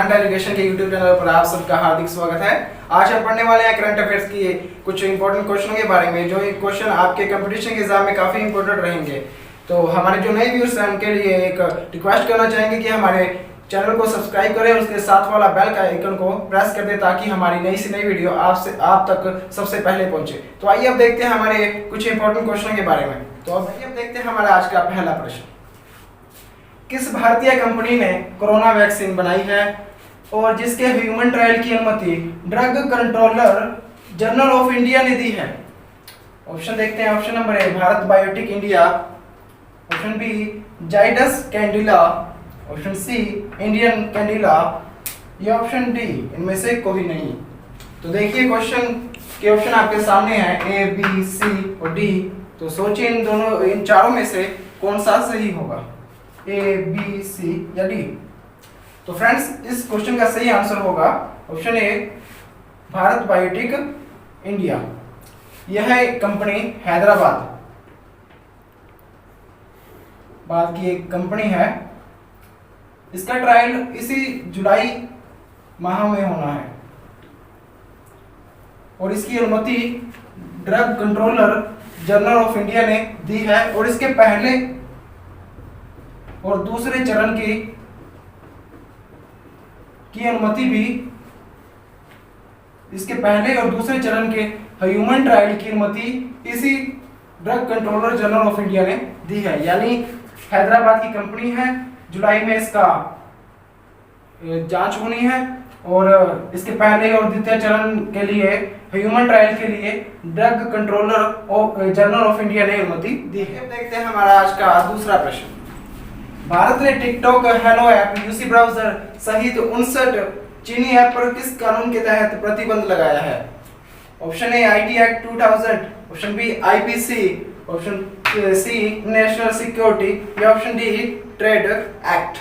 Current education के YouTube channel पर आप सबका हार्दिक स्वागत है। आज हम पढ़ने वाले हैं करंट अफेयर्स की कुछ इंपॉर्टेंट क्वेश्चनों के बारे में, जो क्वेश्चन आपके कंपटीशन के एग्जाम में काफी इंपॉर्टेंट रहेंगे। तो हमारे जो नए व्यूअर्स हैं उनके लिए एक रिक्वेस्ट करना चाहेंगे कि हमारे चैनल को सब्सक्राइब करें और उसके साथ वाला बेल का आइकन को प्रेस कर दें ताकि हमारी नई से नई वीडियो आप तक सबसे पहले पहुंचे। तो आइए अब देखते हैं हमारे कुछ इंपॉर्टेंट क्वेश्चनों के बारे में। तो अब देखते हैं हमारा आज का पहला प्रश्न। किस भारतीय कंपनी ने कोरोना वैक्सीन बनाई है और जिसके ह्यूमन ट्रायल की अनुमति drug controller general of India ने दी है? ऑप्शन देखते हैं। Option number A Bharat Biotech India, option B Zydus Cadila, option C Indian Cadila या ऑप्शन डी इनमें से कोई नहीं। तो देखिए क्वेश्चन के ऑप्शन आपके सामने हैं ए बी सी और डी। तो सोचिए इन चारों में से कौन सा सही होगा, ए बी सी या डी। तो फ्रेंड्स इस क्वेश्चन का सही आंसर होगा option A Bharat Biotech India. यह कंपनी हैदराबाद की एक कंपनी है। इसका ट्रायल इसी जुलाई माह में होना है और इसकी अनुमति drug controller general of India ने दी है और इसके पहले और दूसरे चरण की अनुमति भी इसके पहले और दूसरे चरण के ह्यूमन ट्रायल की अनुमति इसी drug controller general of India ने दी है। यानी हैदराबाद की कंपनी है, जुलाई में इसका जांच होनी है और इसके पहले और द्वितीय चरण के लिए ह्यूमन ट्रायल के लिए drug controller general of India ने अनुमति दी है। अब देखते हैं हमारा आज का दूसरा प्रश्न। भारत ने TikTok, hello app, UC browser सहित 59 चीनी ऐप पर किस कानून के तहत प्रतिबंध लगाया है? Option A IT act 2000, option B IPC, option C national security या ऑप्शन डी ट्रेड एक्ट।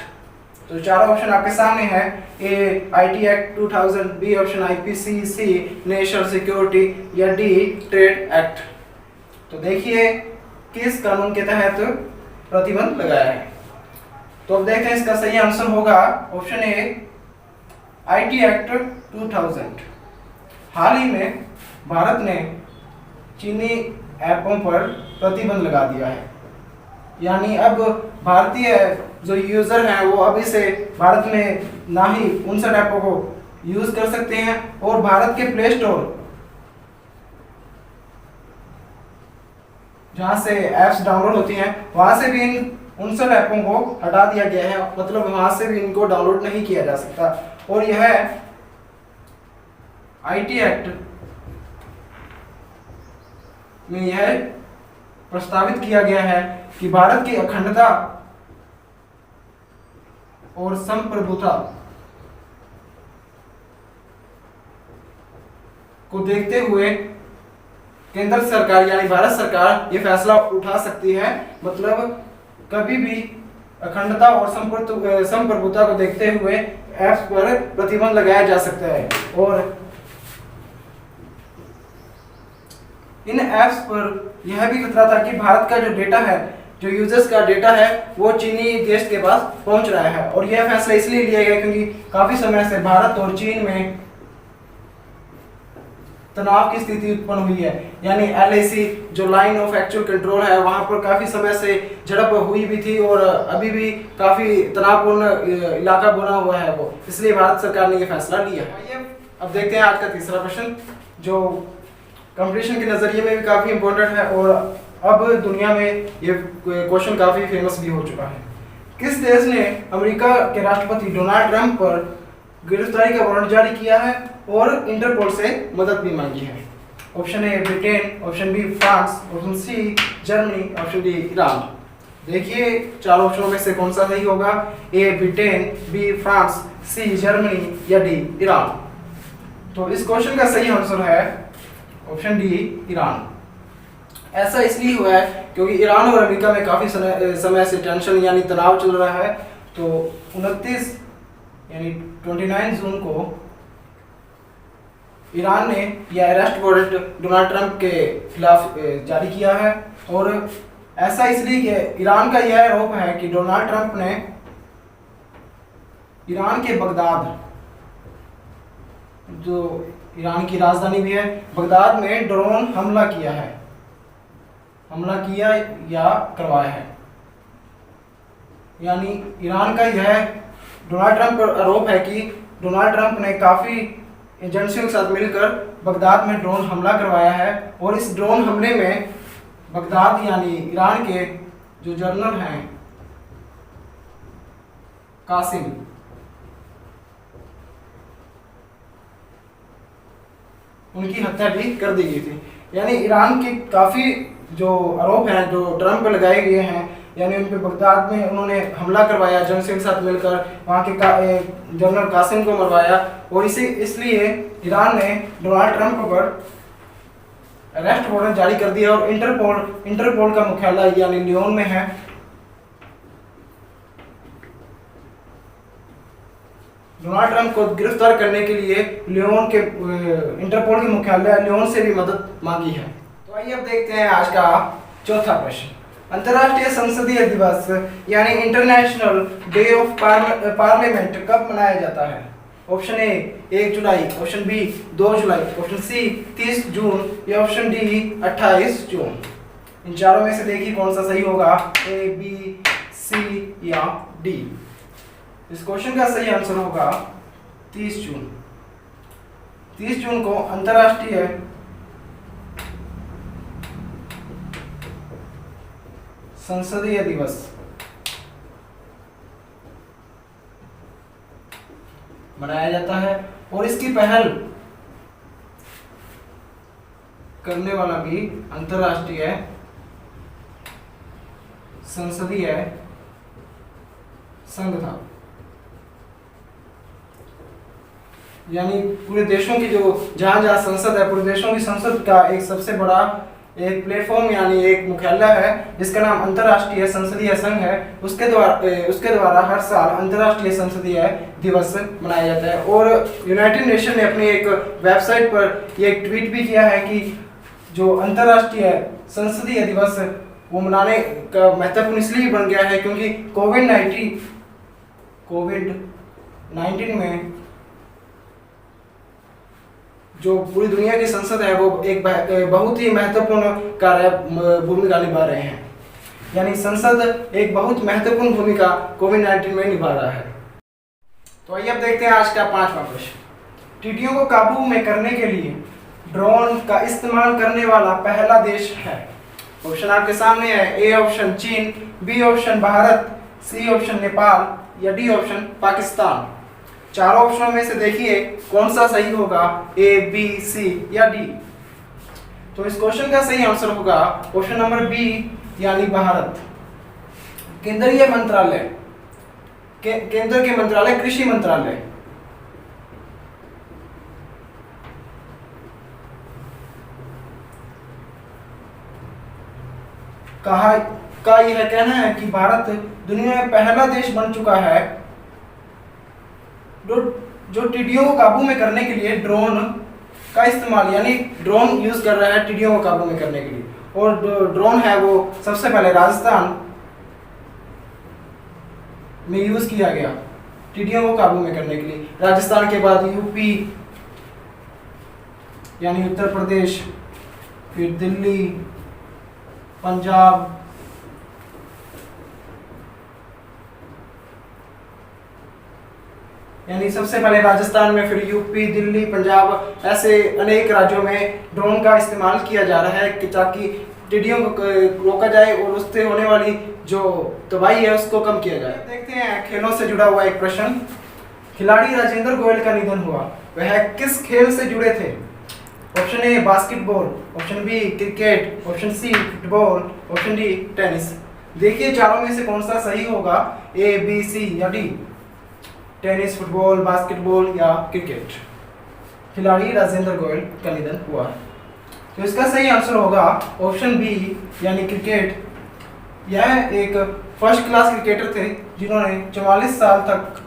तो चारों ऑप्शन आपके सामने हैं, A IT act 2000, B option IPC, C national security या डी ट्रेड एक्ट। तो देखिए किस कानून के तहत प्रतिबंध लगाया है। तो अब देखते हैं इसका सही आंसर होगा ऑप्शन ए आईटी एक्ट 2000। हाल ही में भारत ने चीनी ऐपों पर प्रतिबंध लगा दिया है। यानी अब भारतीय जो यूजर हैं वो अभी से भारत में ना ही 59 ऐपों को यूज कर सकते हैं और भारत के प्ले स्टोर जहां से एप्स डाउनलोड होती हैं वहां से भी इन 59 ऐपों को हटा दिया गया है। मतलब वहां से भी इनको डाउनलोड नहीं किया जा सकता। और यह आईटी एक्ट में यह प्रस्तावित किया गया है कि भारत की अखंडता और संप्रभुता को देखते हुए केंद्र सरकार यानी भारत सरकार ये फैसला उठा सकती है। मतलब कभी भी अखंडता और संप्रभुता को देखते हुए ऐप्स पर प्रतिबंध लगाया जा सकता है। और इन ऐप्स पर यह भी खतरा था कि भारत का जो डेटा है, जो यूजर्स का डेटा है, वो चीनी देश के पास पहुंच रहा है। और यह फैसला इसलिए लिया गया क्योंकि काफी समय से भारत और चीन में तनाव की स्थिति उत्पन्न हुई है। यानी एलएसी जो लाइन ऑफ एक्चुअल कंट्रोल है वहां पर काफी समय से झड़प हुई भी थी और अभी भी काफी तनावपूर्ण इलाका बना हुआ है वो, इसलिए भारत सरकार ने यह फैसला लिया है। अब देखते हैं आज का तीसरा प्रश्न, जो कंपटीशन के नजरिए में भी काफी इंपॉर्टेंट है और अब दुनिया में ये क्वेश्चन काफी फेमस भी हो चुका है। किस देश ने अमेरिका के राष्ट्रपति डोनाल्ड ट्रंप पर गिरफ्तारी का वारंट जारी किया है और इंटरपोल से मदद भी मांगी है? Option A Britain, option B France, option C Germany, option D Iran. देखिए चार ऑप्शनों में से कौन सा सही होगा, A Britain, B France, C Germany या डी ईरान। तो इस क्वेश्चन का सही आंसर है ऑप्शन डी ईरान। ऐसा इसलिए हुआ है क्योंकि ईरान और अमेरिका में काफी समय से टेंशन यानी तनाव चल रहा है। तो 29 यानी 29 जून को ईरान ने यह अरेस्ट वारंट डोनाल्ड ट्रंप के खिलाफ जारी किया है। और ऐसा इसलिए कि ईरान का यह आरोप है कि डोनाल्ड ट्रंप ने ईरान के बगदाद जो ईरान की राजधानी भी है, बगदाद में ड्रोन हमला किया है, हमला किया या करवाया है। यानी ईरान का यह डोनाल्ड ट्रंप पर आरोप है कि डोनाल्ड ट्रंप ने काफ़ी एजेंसियों के साथ मिलकर बगदाद में ड्रोन हमला करवाया है, और इस ड्रोन हमले में बगदाद यानी ईरान के जो जनरल हैं कासिम, उनकी हत्या भी कर दी गई थी। यानी ईरान के काफ़ी जो आरोप हैं जो ट्रंप पर लगाए गए हैं, यानी उन पर बगदाद में उन्होंने हमला करवाया एजेंसियों के साथ मिलकर, वहाँ के जनरल कासिम को मरवाया, और इसलिए ईरान ने डोनाल्ड ट्रंप पर अरेस्ट वारंट जारी कर दिया, और इंटरपोल का मुख्यालय यानी लियोन में है। डोनाल्ड ट्रंप को गिरफ्तार करने के लिए लियोन के इंटरपोल के मुख्यालय लियोन से भी मदद मांगी है। तो आइए अब देखते हैं आज का चौथा प्रश्न। अंतर्राष्ट्रीय संसदीय दिवस यानी इंटरनेशनल डे ऑफ पार्लियामेंट कब मनाया जाता है? ऑप्शन ए 1 जुलाई, ऑप्शन बी 2 जुलाई, ऑप्शन सी 30 जून या ऑप्शन डी 28 जून। इन चारों में से देखिए कौन सा सही होगा, ए, बी, सी या डी। इस क्वेश्चन का सही आंसर होगा 30 जून। 30 जून को अंतर्राष्ट्रीय संसदीय दिवस मनाया जाता है, और इसकी पहल करने वाला भी अंतर्राष्ट्रीय संसदीय संघ था। यानी पूरे देशों की जो जहाँ संसद है, पूरे देशों की संसद का एक सबसे बड़ा एक प्लेटफॉर्म यानी एक मुख्यालय है जिसका नाम अंतर्राष्ट्रीय संसदीय संघ है। उसके द्वारा हर साल अंतर्राष्ट्रीय संसदीय दिवस मनाया जाता है। और यूनाइटेड नेशन ने अपनी एक वेबसाइट पर ये एक ट्वीट भी किया है कि जो अंतर्राष्ट्रीय संसदीय दिवस वो मनाने का महत्वपूर्ण इसलिए बन गया है क्योंकि कोविड-19 में जो पूरी दुनिया की संसद है वो एक बहुत ही महत्वपूर्ण भूमिका निभा रहे हैं। यानी संसद एक बहुत महत्वपूर्ण भूमिका कोविड-19 में निभा रहा है। तो आइए अब देखते हैं आज का 5वां प्रश्न। टिड्डियों को काबू में करने के लिए ड्रोन का इस्तेमाल करने वाला पहला देश है। ऑप्शन आपके सामने है, ए ऑप्शन चीन, B option Bharat, C option Nepal या डी ऑप्शन पाकिस्तान। चारों ऑप्शनों में से देखिए कौन सा सही होगा, ए, बी, सी या डी। तो इस क्वेश्चन का सही आंसर होगा ऑप्शन नंबर बी यानी भारत। केंद्रीय मंत्रालय केंद्र के मंत्रालय कृषि मंत्रालय का यह कहना है कि भारत दुनिया में पहला देश बन चुका है जो टिड्डियों को काबू में करने के लिए ड्रोन का इस्तेमाल यानी ड्रोन यूज कर रहा है टिड्डियों को काबू में करने के लिए। और ड्रोन है वो सबसे पहले राजस्थान में यूज किया गया टिड्डियों को काबू में करने के लिए। राजस्थान के बाद यूपी यानी उत्तर प्रदेश, फिर दिल्ली, पंजाब, यानी सबसे पहले राजस्थान में, फिर यूपी, दिल्ली, पंजाब, ऐसे अनेक राज्यों में ड्रोन का इस्तेमाल किया जा रहा है कि ताकि टिड्डियों को रोका जाए और उससे होने वाली जो तबाही है उसको कम किया जाए। देखते हैं खेलों से जुड़ा हुआ एक प्रश्न। खिलाड़ी राजेंद्र गोयल का निधन हुआ, वह किस खेल से जुड़े थे? Option A basketball, option B cricket, option C football, option D tennis. देखिए चारों में से कौन सा सही होगा, ए, बी, सी या डी। टेनिस, फुटबॉल, बास्केटबॉल या क्रिकेट। खिलाड़ी राजेंद्र गोयल का निधन हुआ, तो इसका सही आंसर होगा ऑप्शन बी यानी क्रिकेट। यह एक फर्स्ट क्लास क्रिकेटर थे जिन्होंने 44 साल तक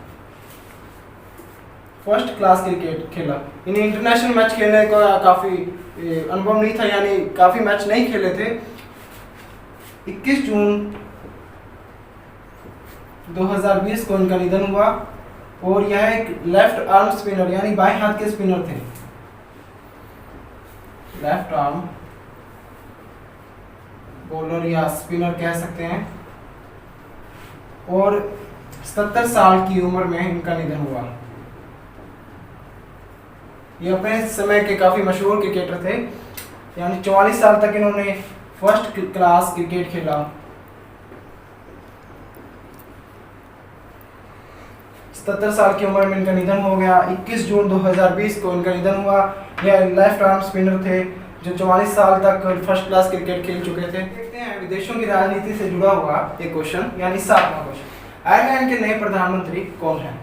फर्स्ट क्लास क्रिकेट खेला। इन्हें इंटरनेशनल मैच खेलने का काफ़ी अनुभव नहीं था, यानी काफ़ी मैच नहीं खेले थे। 21 जून 2020 को इनका निधन हुआ। और यह एक लेफ्ट आर्म स्पिनर यानी बाएं हाथ के स्पिनर थे, लेफ्ट आर्म बॉलर या स्पिनर कह सकते हैं। और 77 साल की उम्र में इनका निधन हुआ। ये अपने समय के काफी मशहूर क्रिकेटर थे, यानी 44 साल तक इन्होंने फर्स्ट क्लास क्रिकेट खेला। 77 साल की उम्र में इनका निधन हो गया। 21 जून 2020 को इनका निधन हुआ। यह लेफ्ट आर्म स्पिनर थे जो 44 साल तक फर्स्ट क्लास क्रिकेट खेल चुके थे। देखते हैं विदेशों की राजनीति से जुड़ा हुआ एक क्वेश्चन, यानी 7वां क्वेश्चन। आयरलैंड के नए प्रधानमंत्री कौन हैं?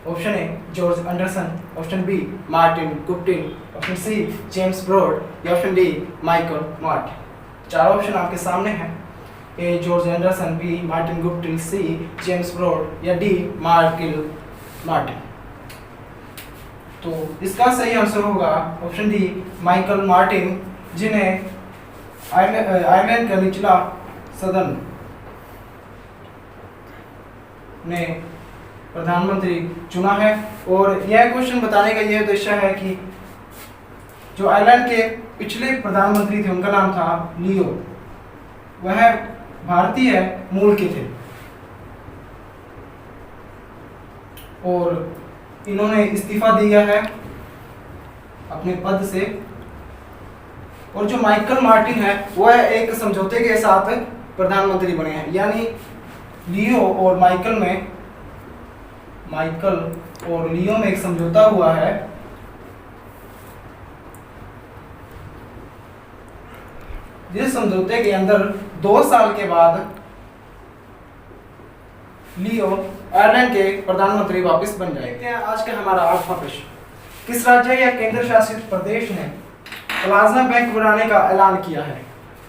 Option A George Anderson, option B Martin Guptill, option C James Broad या option D Michael Mart. 4 option आपके सामने हैं। A George Anderson, B Martin Guptill, C James Broad या डी माइकल मार्टिन। तो इसका सही आंसर होगा ऑप्शन डी माइकल मार्टिन, जिन्हें आयरलैंड का निचला सदन ने प्रधानमंत्री चुना है। और यह क्वेश्चन बताने का यह उद्देश्य है कि जो आयरलैंड के पिछले प्रधानमंत्री थे उनका नाम था लियो, वह भारतीय मूल के थे और इन्होंने इस्तीफा दिया है अपने पद से। और जो माइकल मार्टिन है वह एक समझौते के साथ प्रधानमंत्री बने हैं, यानी लियो और लियो में एक समझौता हुआ है जिस समझौते के अंदर 2 साल के बाद लियो आयरलैंड के प्रधानमंत्री वापस बन जाएंगे। आज का हमारा 8वां प्रश्न, किस राज्य या केंद्र शासित प्रदेश ने प्लाज्मा बैंक बनाने का ऐलान किया है?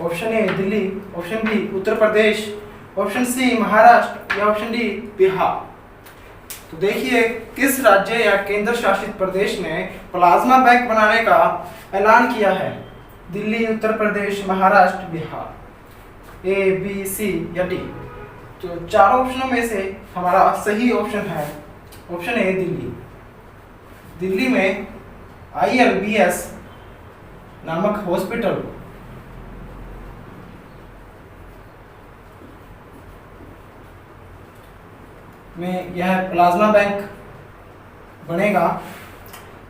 Option A Delhi, option B Uttar Pradesh, option C Maharashtra या ऑप्शन डी बिहार। तो देखिए किस राज्य या केंद्र शासित प्रदेश ने प्लाज्मा बैंक बनाने का ऐलान किया है? Delhi, Uttar Pradesh, Maharashtra, Bihar. A B C या डी। तो 4 ऑप्शनों में से हमारा सही ऑप्शन है ऑप्शन ए दिल्ली। दिल्ली में ILBS नामक हॉस्पिटल में यह प्लाज्मा बैंक बनेगा,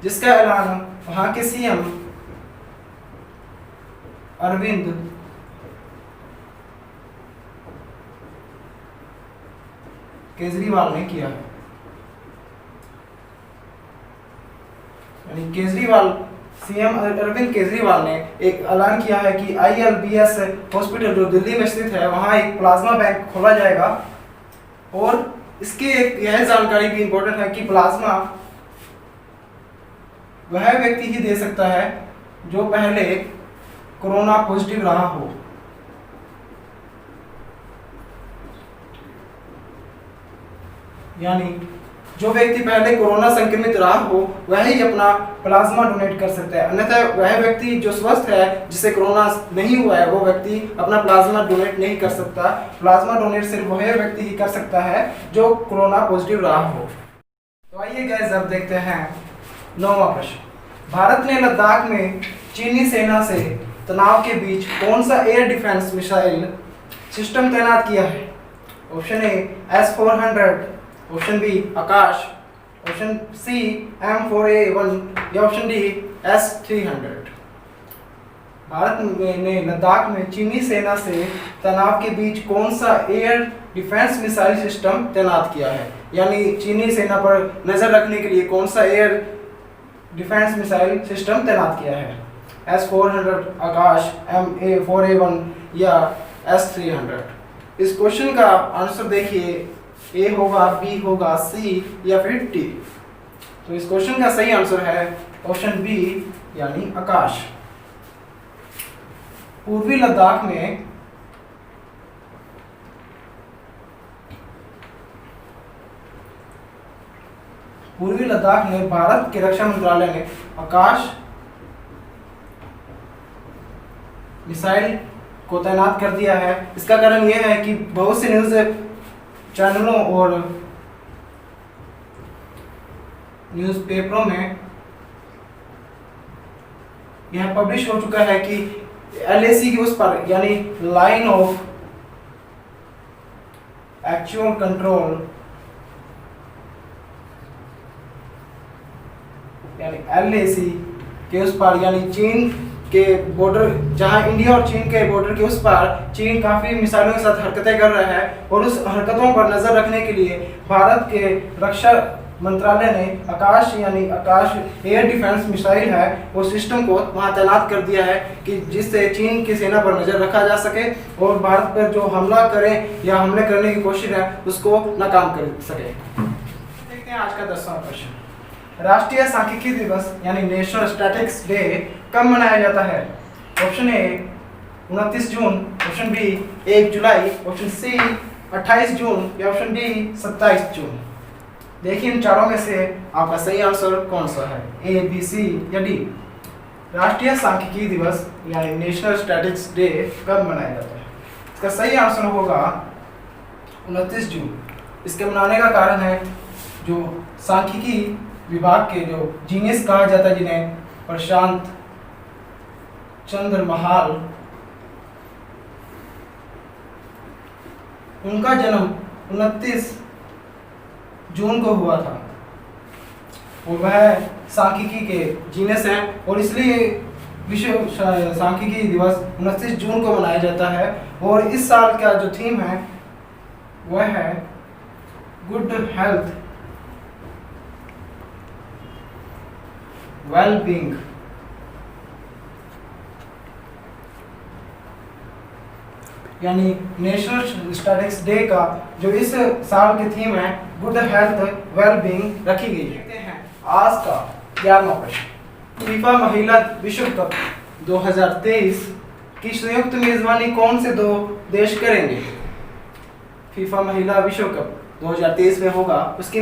जिसका ऐलान वहां के CM अरविंद केजरीवाल ने किया है। यानी CM अरविंद केजरीवाल ने एक ऐलान किया है कि ILBS हॉस्पिटल जो दिल्ली में स्थित है वहां एक प्लाज्मा बैंक खोला जाएगा। और इसकी एक यह जानकारी भी इंपॉर्टेंट है कि प्लाज्मा वह व्यक्ति ही दे सकता है जो पहले कोरोना पॉजिटिव रहा हो। यानी जो व्यक्ति पहले कोरोना संक्रमित रहा हो वह ही अपना प्लाज्मा डोनेट कर सकता है, अन्यथा वह व्यक्ति जो स्वस्थ है जिसे कोरोना नहीं हुआ है वो व्यक्ति अपना प्लाज्मा डोनेट नहीं कर सकता। प्लाज्मा डोनेट सिर्फ वह व्यक्ति ही कर सकता है जो कोरोना पॉजिटिव रहा हो। तो आइए गाइस अब देखते हैं 9वां प्रश्न। भारत ने लद्दाख में चीनी सेना से तनाव के बीच कौन सा एयर डिफेंस मिसाइल सिस्टम तैनात किया है? Option A S-400, option B Akash, option C M4A1 या ऑप्शन डी S-300। भारत ने लद्दाख में चीनी सेना से तनाव के बीच कौन सा एयर डिफेंस मिसाइल सिस्टम तैनात किया है? यानी चीनी सेना पर नजर रखने के लिए कौन सा एयर डिफेंस मिसाइल सिस्टम तैनात किया है? S-400, आकाश, MA4A1 या S-300। इस क्वेश्चन का आंसर देखिए, ए होगा, बी होगा, सी या फिर डी। तो इस क्वेश्चन का सही आंसर है ऑप्शन बी यानी आकाश। पूर्वी लद्दाख में भारत के रक्षा मंत्रालय ने आकाश मिसाइल को तैनात कर दिया है। इसका कारण यह है कि बहुत से न्यूज़ चैनलों और न्यूज़पेपरों में यह पब्लिश हो चुका है कि LAC के उस पर यानी लाइन ऑफ एक्चुअल कंट्रोल यानी LAC के उस पार यानी चीन के बॉर्डर, जहां इंडिया और चीन के बॉर्डर के उस पार चीन काफी मिसाइलों के साथ हरकतें कर रहा है और उस हरकतों पर नजर रखने के लिए भारत के रक्षा मंत्रालय ने आकाश एयर डिफेंस मिसाइल है वो सिस्टम को वहां तैनात कर दिया है कि जिससे चीन की सेना पर नजर रखा जा सके और भारत पर जो हमला करें या हमले करने की कोशिश है उसको नाकाम कर सके। देखते हैं आज का 10वां प्रश्न। राष्ट्रीय सांख्यिकी दिवस यानी नेशनल स्टैटिस्टिक्स डे कब मनाया जाता है? ऑप्शन ए 29 जून, ऑप्शन बी 1 जुलाई, ऑप्शन सी 28 जून या ऑप्शन डी 27 जून। देखिए इन चारों में से आपका सही आंसर कौन सा है, ए, बी, सी या डी। राष्ट्रीय सांख्यिकी दिवस यानी नेशनल स्टैटिस्टिक्स डे कब मनाया जाता है? इसका सही आंसर होगा 29 जून। इसके मनाने का कारण है जो सांख्यिकी विभाग के जो जीनियस कहा जाता है जिन्हें प्रशांत चंद्र महाल, उनका जन्म 29 जून को हुआ था और वह सांख्यिकी के जीनियस हैं और इसलिए विश्व सांख्यिकी दिवस 29 जून को मनाया जाता है। और इस साल का जो थीम है वह है गुड हेल्थ वेल बीइंग। यानी नेशनल स्टैटिस्टिक्स डे का जो इस साल की थीम है गुड हेल्थ वेल बीइंग रखी गई है। देखते हैं आज का 11वां प्रश्न। फीफा महिला विश्व कप 2023 की संयुक्त मेजबानी कौन से दो देश करेंगे? फीफा महिला विश्व कप 2023 में होगा, उसकी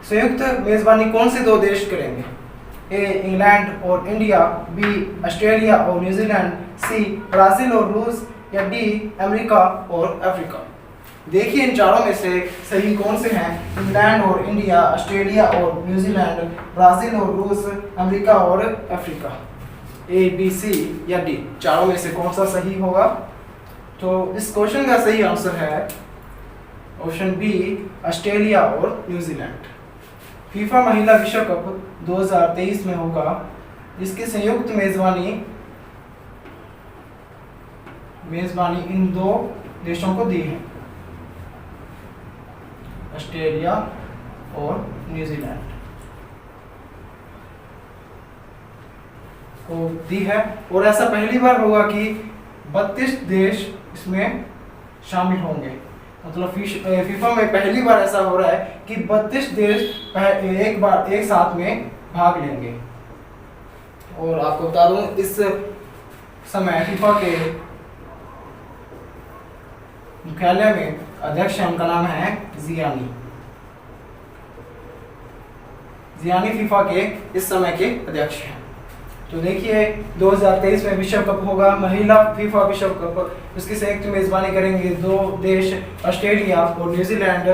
संयुक्त मेजबानी कौन से दो देश करेंगे? ए इंग्लैंड और इंडिया, बी ऑस्ट्रेलिया और न्यूजीलैंड, सी ब्राजील और रूस या डी अमेरिका और अफ्रीका। देखिए इन चारों में से सही कौन से हैं? इंग्लैंड और इंडिया, ऑस्ट्रेलिया और न्यूजीलैंड, ब्राजील और रूस, अमेरिका और अफ्रीका। ए, बी, सी या डी, चारों में से कौन सा सही होगा? तो इस क्वेश्चन का सही आंसर है ऑप्शन बी ऑस्ट्रेलिया और न्यूजीलैंड। फीफा महिला विश्व कप 2023 में होगा, जिसकी संयुक्त मेजबानी इन दो देशों को दी है, ऑस्ट्रेलिया और न्यूजीलैंड को दी है। और ऐसा पहली बार होगा कि 32 देश इसमें शामिल होंगे। मतलब फीफा में पहली बार ऐसा हो रहा है कि 32 देश एक साथ में भाग लेंगे। और आपको बता दूं इस समय फीफा के मुख्यालय में अध्यक्ष उनका नाम है जियानी फीफा के इस समय के अध्यक्ष हैं। तो देखिए 2023 में विश्व कप होगा, महिला फीफा विश्व कप, उसकी संयुक्त मेजबानी करेंगे दो देश, ऑस्ट्रेलिया और न्यूजीलैंड,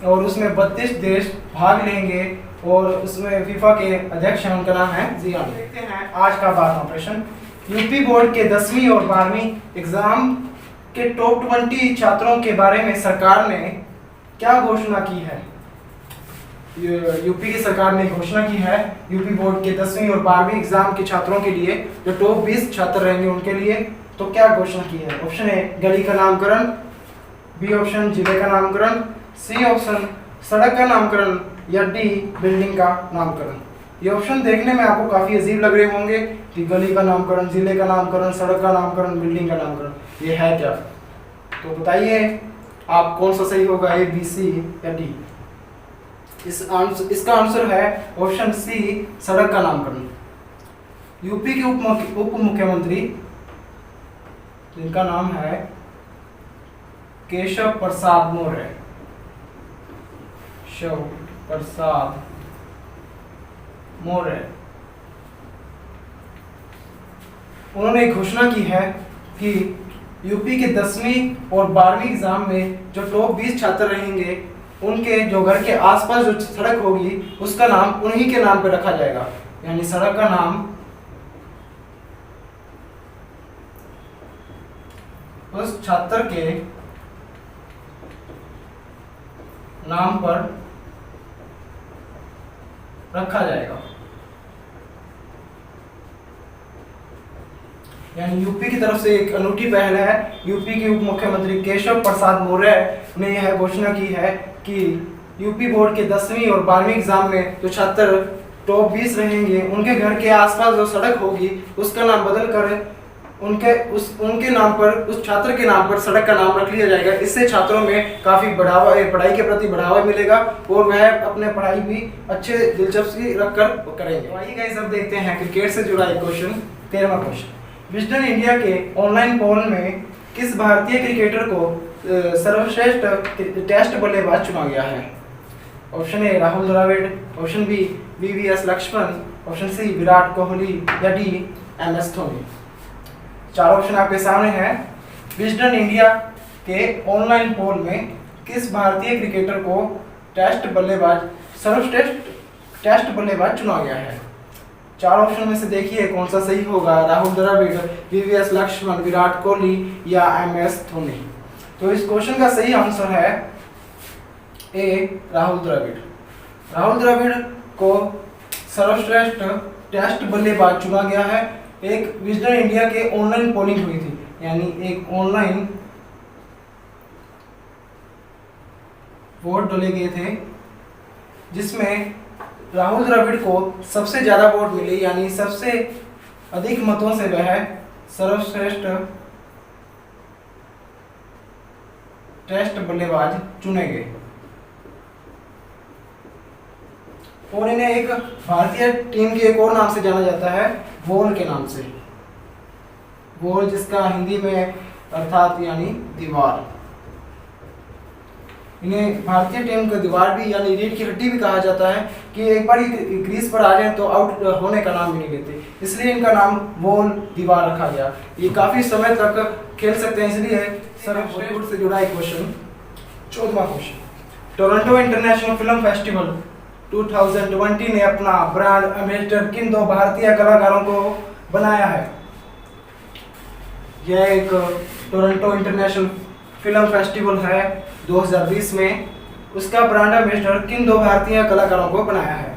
और उसमें 32 देश भाग लेंगे और उसमें फीफा के अध्यक्ष हैं, उनका नाम है जियानी। देखते हैं आज का 12वां प्रश्न। यूपी बोर्ड के 10वीं और 12वीं एग्जाम के टॉप 20 छात्रों के बारे में सरकार ने क्या घोषणा की है? यूपी की सरकार ने घोषणा की है यूपी बोर्ड के 10वीं और 12वीं एग्जाम के छात्रों के लिए, जो टॉप 20 छात्र रहेंगे उनके लिए, तो क्या घोषणा की है? ऑप्शन ए गली का नामकरण, बी ऑप्शन जिले का नामकरण, सी ऑप्शन सड़क का नामकरण या डी बिल्डिंग का नामकरण। ये ऑप्शन देखने में आपको काफी अजीब लग रहे होंगे कि गली का नामकरण, जिले का नामकरण, सड़क का नामकरण, बिल्डिंग का नामकरण, ये है क्या? तो बताइए आप कौन सा सही होगा, ए, बी, सी या डी? इसका आंसर है ऑप्शन सी सड़क का नामकरण। यूपी के उप मुख्यमंत्री जिनका नाम है केशव प्रसाद मौर्य, उन्होंने घोषणा की है कि यूपी के 10वीं और 12वीं एग्जाम में जो टॉप 20 छात्र रहेंगे उनके जो घर के आसपास जो सड़क होगी उसका नाम उन्हीं के नाम पे रखा जाएगा, यानी सड़क का नाम उस छात्र के नाम पर रखा जाएगा। यानी यूपी की तरफ से एक अनूठी पहल है। यूपी के उप मुख्यमंत्री केशव प्रसाद मौर्य ने यह घोषणा की है कि यूपी बोर्ड के 10वीं और 12वीं एग्जाम में जो छात्र टॉप 20 रहेंगे उनके घर के आसपास जो सड़क होगी उसका नाम बदल कर उनके नाम पर, उस छात्र के नाम पर सड़क का नाम रख लिया जाएगा। इससे छात्रों में काफी पढ़ाई के प्रति बढ़ावा मिलेगा और वह अपने पढ़ाई भी अच्छे दिलचस्पी रखकर करेंगे। तो आइए गाइस अब देखते हैं क्रिकेट से जुड़ा एक क्वेश्चन, 13वां क्वेश्चन। विजडन इंडिया के ऑनलाइन पोल में किस भारतीय क्रिकेटर को सर्वश्रेष्ठ टेस्ट बल्लेबाज चुना गया है? Option A Rahul Dravid, option B VVS Laxman, option C Virat Kohli या डी एमएस धोनी। चार ऑप्शन आपके सामने हैं। विजडन इंडिया के ऑनलाइन पोल में किस भारतीय क्रिकेटर को सर्वश्रेष्ठ टेस्ट बल्लेबाज चुना गया है? चार ऑप्शन में से देखिए कौन सा सही होगा, राहुल द्रविड़, वीवीएस लक्ष्मण, विराट कोहली या एमएस धोनी। तो इस क्वेश्चन का सही आंसर है ए राहुल द्रविड़। राहुल द्रविड़ को सर्वश्रेष्ठ टेस्ट बल्लेबाज चुना गया है। एक विजडन इंडिया के ऑनलाइन पोलिंग हुई थी, यानी एक ऑनलाइन वोट डाले गए थे जिसमें राहुल द्रविड़ को सबसे ज्यादा वोट मिले, यानी सबसे अधिक मतों से वह सर्वश्रेष्ठ टेस्ट बल्लेबाज चुने गए और इन्हें एक भारतीय टीम के एक और नाम से जाना जाता है, वॉल के नाम से। वॉल जिसका हिंदी में अर्थात यानी दीवार। इन्हें भारतीय टीम का दीवार भी यानी रीढ़ की हड्डी भी कहा जाता है कि एक बार क्रीज पर आ जाए तो आउट होने का नाम भी नहीं लेते, इसलिए इनका नाम वॉल दीवार रखा गया। ये काफी समय तक खेल सकते हैं, इसलिए सर्वश्रेष्ठ से जुड़ा एक क्वेश्चन, 14वां question. Toronto International Film Festival 2020 ने अपना ब्रांड एम्बेसडर किन दो भारतीय कलाकारों को बनाया है? यह एक टोरंटो इंटरनेशनल फिल्म फेस्टिवल है 2020 में, उसका ब्रांड एम्बेसडर किन दो भारतीय कलाकारों को बनाया है?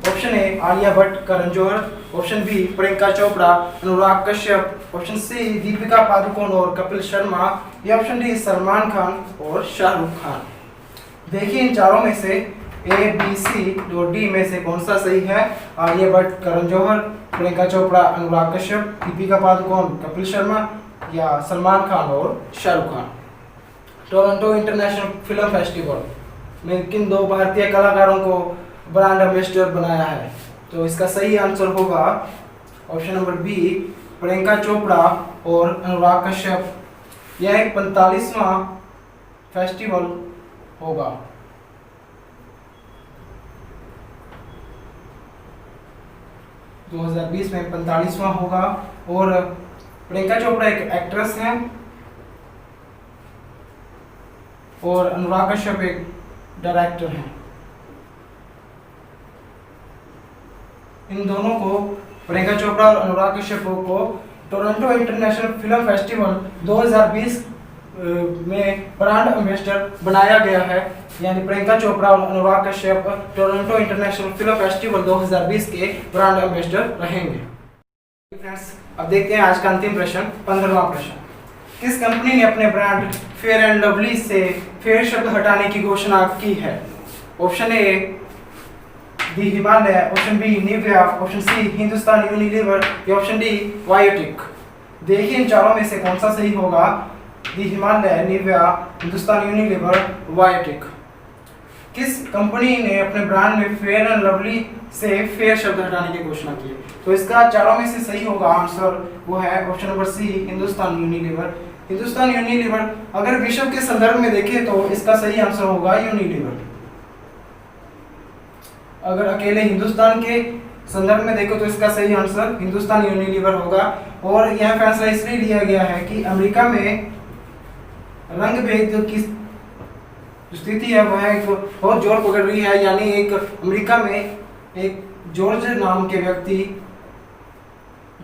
Option A Alia Bhatt, Karan Johar, option B Priyanka Chopra, Anurag Kashyap, option C Deepika Padukone और कपिल शर्मा या ऑप्शन डी सलमान खान और शाहरुख खान। देखिए इन चारों में से ए, बी, सी और डी में से कौन सा सही है? आलिया भट्ट, करण जौहर, प्रियंका चोपड़ा, अनुराग कश्यप, दीपिका पादुकोण, कपिल शर्मा या सलमान खान और Shahrukh Khan. Toronto International Film festival में किन दो भारतीय कलाकारों को ब्रांड एम्बेसडर बनाया है? तो इसका सही आंसर होगा option number B, Priyanka Chopra और अनुराग कश्यप। यह एक 45वां फेस्टिवल होगा। दो 2020 में 45वां होगा और प्रियंका चोपड़ा एक एक्ट्रेस हैं और अनुराग कश्यप एक डायरेक्टर हैं। इन दोनों को, प्रियंका चोपड़ा और अनुराग कश्यप को टोरंटो इंटरनेशनल फिल्म फेस्टिवल 2020 में ब्रांड एम्बेसडर बनाया गया है, यानी प्रियंका चोपड़ा और Anurag Kashyap Toronto International Film Festival 2020 के ब्रांड एम्बेसडर रहेंगे। फ्रेंड्स अब देखते हैं आज का अंतिम प्रश्न, 15वां प्रश्न। किस कंपनी ने अपने ब्रांड फेयर एंड लवली से फेयर शब्द हटाने की घोषणा की है? Option A the Himalaya, option B Nivea, option C Hindustan Unilever या ऑप्शन डी बायोटिक। देखिए इन चारों में से कौन सा सही होगा? The Himalaya, Nivea, Hindustan Unilever, Biotique. किस कंपनी ने अपने ब्रांड में फेयर एंड लवली से फेयर शब्द हटाने की घोषणा की? तो इसका चारों में से सही होगा आंसर, वो है option number C Hindustan Unilever. Hindustan Unilever अगर विश्व के संदर्भ में देखें तो इसका सही आंसर होगा यूनिलीवर। अगर अकेले हिंदुस्तान के संदर्भ में देखो तो इसका सही आंसर हिंदुस्तान यूनिलीवर होगा। और यह फैसला इसलिए लिया गया है कि अमेरिका में रंग भेद की जो स्थिति है वह एक बहुत जोर पकड़ रही है। यानी एक अमेरिका में एक जॉर्ज नाम के व्यक्ति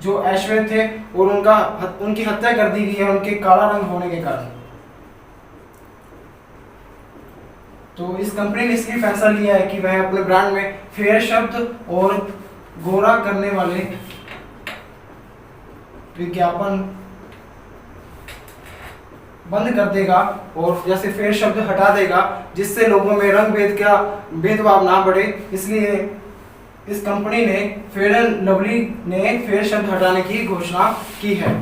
जो ऐश्वर्य थे और उनकी हत्या कर दी गई है उनके काला रंग होने के कारण। तो इस कंपनी ने इसलिए फैसला लिया है कि वह अपने ब्रांड में फेयर शब्द और गोरा करने वाले विज्ञापन बंद कर देगा और जैसे फेयर शब्द हटा देगा, जिससे लोगों में रंग भेद का भेदभाव ना बढ़े। इसलिए इस कंपनी ने फेयर एंड लवली ने फेयर शब्द हटाने की घोषणा की है।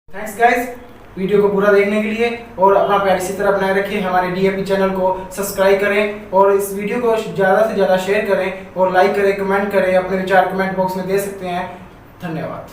थैंक्स गाइस वीडियो को पूरा देखने के लिए, और अपना प्यार इसी तरह बनाए रखें। हमारे DAP चैनल को सब्सक्राइब करें और इस वीडियो को ज़्यादा से ज़्यादा शेयर करें और लाइक करें, कमेंट करें, अपने विचार कमेंट बॉक्स में दे सकते हैं। धन्यवाद।